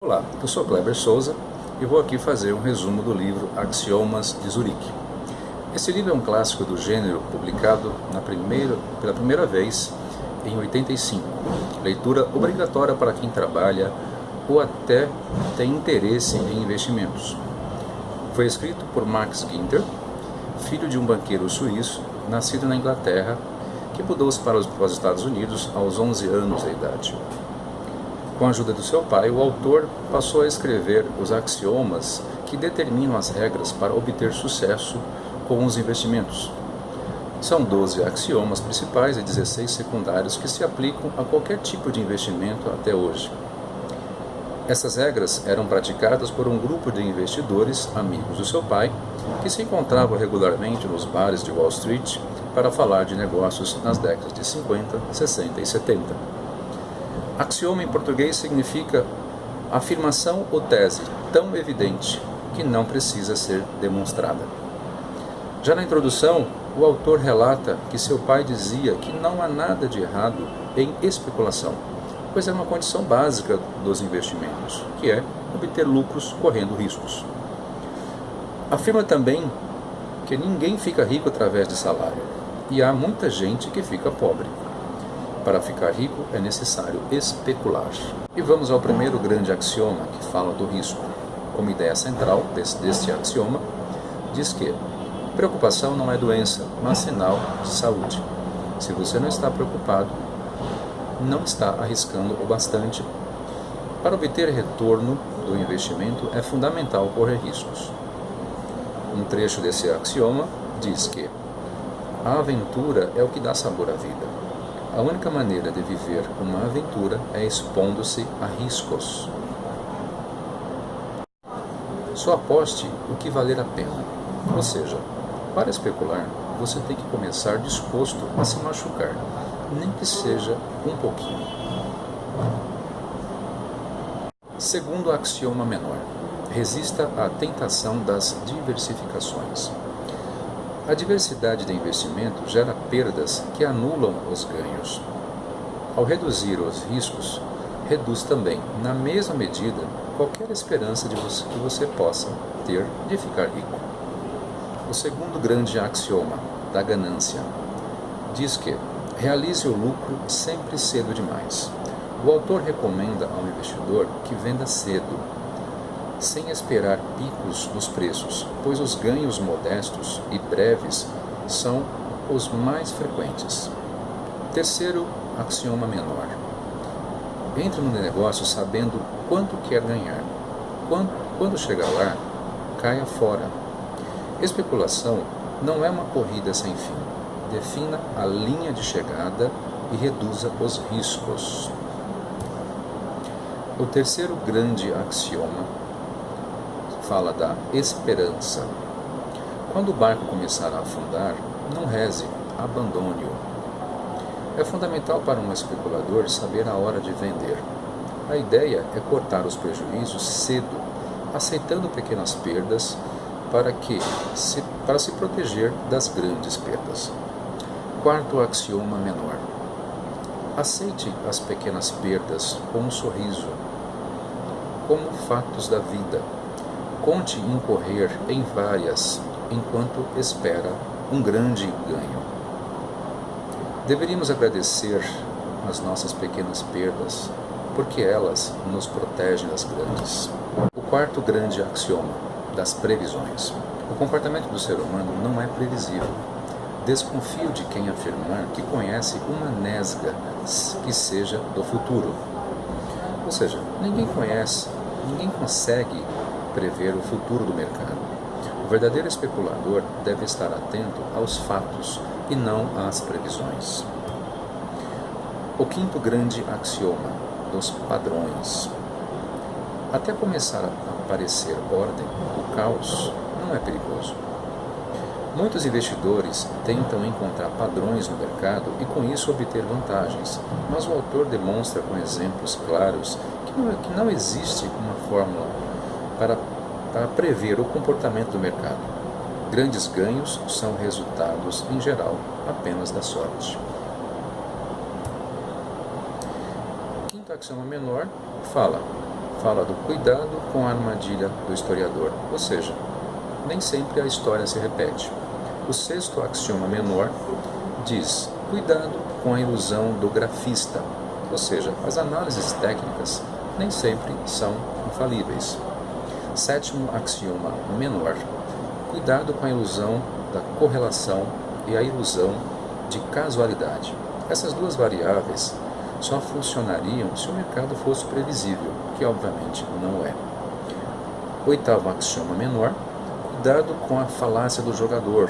Olá, eu sou Kleber Souza e vou aqui fazer um resumo do livro Axiomas de Zurique. Esse livro é um clássico do gênero, publicado pela primeira vez em 85. Leitura obrigatória para quem trabalha ou até tem interesse em investimentos. Foi escrito por Max Günther, filho de um banqueiro suíço, nascido na Inglaterra, que mudou-se para os Estados Unidos aos 11 anos de idade. Com a ajuda do seu pai, o autor passou a escrever os axiomas que determinam as regras para obter sucesso com os investimentos. São 12 axiomas principais e 16 secundários que se aplicam a qualquer tipo de investimento até hoje. Essas regras eram praticadas por um grupo de investidores, amigos do seu pai, que se encontravam regularmente nos bares de Wall Street para falar de negócios nas décadas de 50, 60 e 70. Axioma em português significa afirmação ou tese tão evidente que não precisa ser demonstrada. Já na introdução, o autor relata que seu pai dizia que não há nada de errado em especulação, pois é uma condição básica dos investimentos, que é obter lucros correndo riscos. Afirma também que ninguém fica rico através de salário, e há muita gente que fica pobre. Para ficar rico é necessário especular. E vamos ao primeiro grande axioma, que fala do risco. Como ideia central deste axioma, diz que preocupação não é doença, mas sinal de saúde. Se você não está preocupado, não está arriscando o bastante. Para obter retorno do investimento, é fundamental correr riscos. Um trecho desse axioma diz que a aventura é o que dá sabor à vida. A única maneira de viver uma aventura é expondo-se a riscos. Só aposte o que valer a pena. Ou seja, para especular, você tem que começar disposto a se machucar, nem que seja um pouquinho. Segundo axioma menor, resista à tentação das diversificações. A diversidade de investimento gera perdas que anulam os ganhos. Ao reduzir os riscos, reduz também, na mesma medida, qualquer esperança que você possa ter de ficar rico. O segundo grande axioma, da ganância, diz que realize o lucro sempre cedo demais. O autor recomenda ao investidor que venda cedo, sem esperar picos nos preços, pois os ganhos modestos e breves são os mais frequentes. Terceiro axioma menor. Entre no negócio sabendo quanto quer ganhar. Quando chegar lá, caia fora. Especulação não é uma corrida sem fim. Defina a linha de chegada e reduza os riscos. O terceiro grande axioma fala da esperança. Quando o barco começar a afundar, não reze, abandone-o. É fundamental para um especulador saber a hora de vender. A ideia é cortar os prejuízos cedo, aceitando pequenas perdas para se proteger das grandes perdas. Quarto axioma menor. Aceite as pequenas perdas com um sorriso, como fatos da vida. Conte incorrer em várias, enquanto espera um grande ganho. Deveríamos agradecer as nossas pequenas perdas, porque elas nos protegem das grandes. O quarto grande axioma, das previsões. O comportamento do ser humano não é previsível. Desconfio de quem afirmar que conhece uma nesga que seja do futuro. Ou seja, ninguém consegue prever o futuro do mercado. O verdadeiro especulador deve estar atento aos fatos e não às previsões. O quinto grande axioma, dos padrões. Até começar a aparecer ordem, o caos não é perigoso. Muitos investidores tentam encontrar padrões no mercado e com isso obter vantagens, mas o autor demonstra com exemplos claros que não existe uma fórmula para prever o comportamento do mercado. Grandes ganhos são resultados, em geral, apenas da sorte. Quinto axioma menor fala fala do cuidado com a armadilha do historiador, ou seja, nem sempre a história se repete. O sexto axioma menor diz: cuidado com a ilusão do grafista, ou seja, as análises técnicas nem sempre são infalíveis. Sétimo axioma menor: cuidado com a ilusão da correlação e a ilusão de casualidade. Essas duas variáveis só funcionariam se o mercado fosse previsível, que obviamente não é. Oitavo axioma menor: cuidado com a falácia do jogador,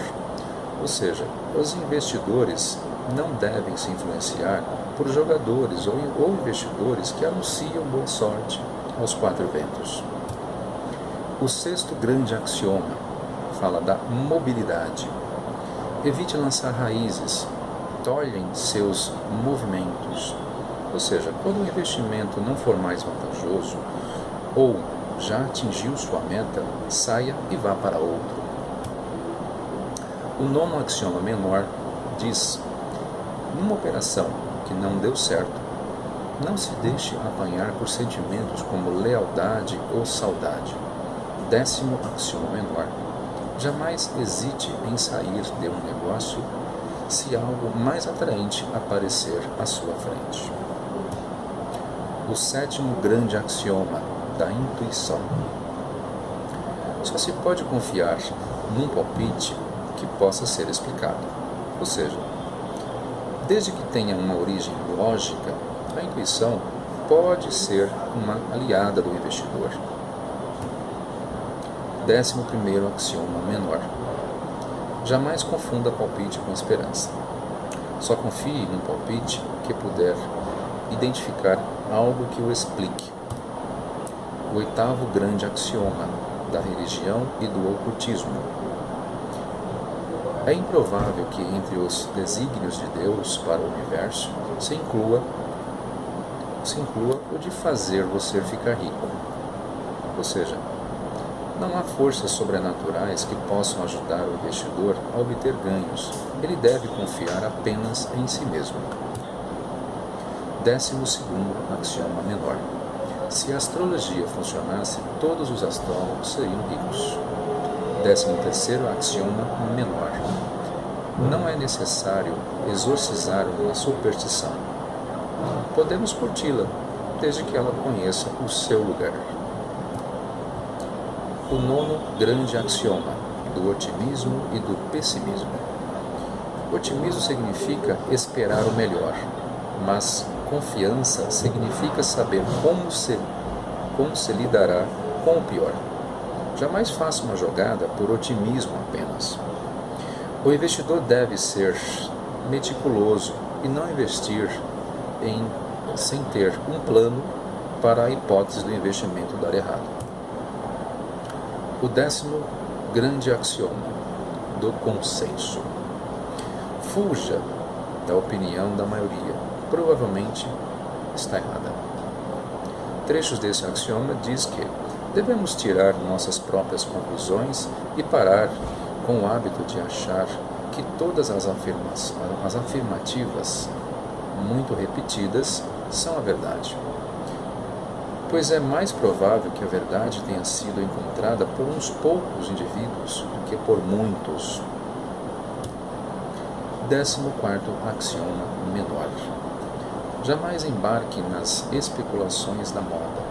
ou seja, os investidores não devem se influenciar por jogadores ou investidores que anunciam boa sorte aos quatro ventos. O sexto grande axioma fala da mobilidade. Evite lançar raízes, tolhem seus movimentos, ou seja, quando o investimento não for mais vantajoso ou já atingiu sua meta, saia e vá para outro. O nono axioma menor diz: numa operação que não deu certo, não se deixe apanhar por sentimentos como lealdade ou saudade. Décimo axioma menor: jamais hesite em sair de um negócio se algo mais atraente aparecer à sua frente. O sétimo grande axioma da intuição: só se pode confiar num palpite que possa ser explicado, ou seja, desde que tenha uma origem lógica, a intuição pode ser uma aliada do investidor. 11º axioma menor: jamais confunda palpite com esperança. Só confie num palpite que puder identificar algo que o explique. O 8º grande axioma da religião e do ocultismo: é improvável que entre os desígnios de Deus para o universo se inclua o de fazer você ficar rico. Ou seja, não há forças sobrenaturais que possam ajudar o investidor a obter ganhos. Ele deve confiar apenas em si mesmo. 12º axioma menor: se a astrologia funcionasse, todos os astrólogos seriam ricos. 13º axioma menor: não é necessário exorcizar uma superstição. Podemos curti-la, desde que ela conheça o seu lugar. O 9º grande axioma do otimismo e do pessimismo: otimismo significa esperar o melhor, mas confiança significa saber como se lidará com o pior. Jamais faça uma jogada por otimismo apenas. O investidor deve ser meticuloso e não investir sem ter um plano para a hipótese do investimento dar errado. O 10º grande axioma do consenso: fuja da opinião da maioria, provavelmente está errada. Trechos desse axioma diz que devemos tirar nossas próprias conclusões e parar com o hábito de achar que todas as afirmativas muito repetidas são a verdade, pois é mais provável que a verdade tenha sido encontrada por uns poucos indivíduos do que por muitos. 14º axioma menor: jamais embarque nas especulações da moda.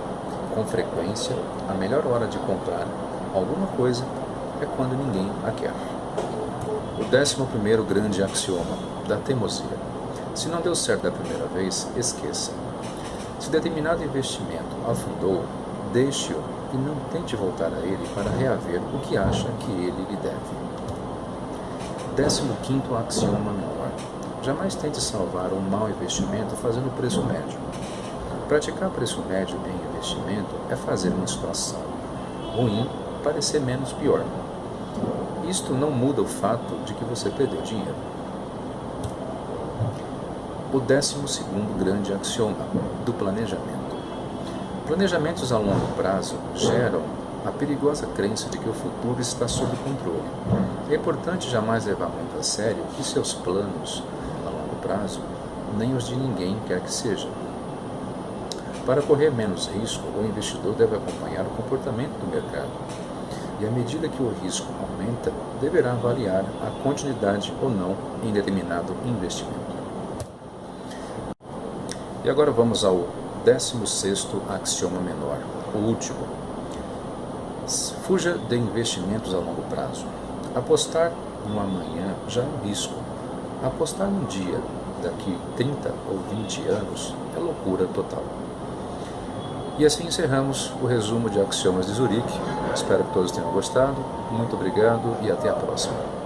Com frequência, a melhor hora de comprar alguma coisa é quando ninguém a quer. O 11º grande axioma da teimosia: se não deu certo da primeira vez, esqueça. Se determinado investimento afundou, deixe-o e não tente voltar a ele para reaver o que acha que ele lhe deve. 15º axioma menor: jamais tente salvar um mau investimento fazendo preço médio. Praticar preço médio em investimento é fazer uma situação ruim parecer menos pior. Isto não muda o fato de que você perdeu dinheiro. O 12º grande axioma do planejamento: planejamentos a longo prazo geram a perigosa crença de que o futuro está sob controle. É importante jamais levar muito a sério que seus planos a longo prazo, nem os de ninguém quer que seja. Para correr menos risco, o investidor deve acompanhar o comportamento do mercado. E à medida que o risco aumenta, deverá avaliar a continuidade ou não em determinado investimento. E agora vamos ao 16º axioma menor, o último. Fuja de investimentos a longo prazo. Apostar no amanhã já é um risco. Apostar num dia daqui 30 ou 20 anos é loucura total. E assim encerramos o resumo de Axiomas de Zurique. Espero que todos tenham gostado. Muito obrigado e até a próxima.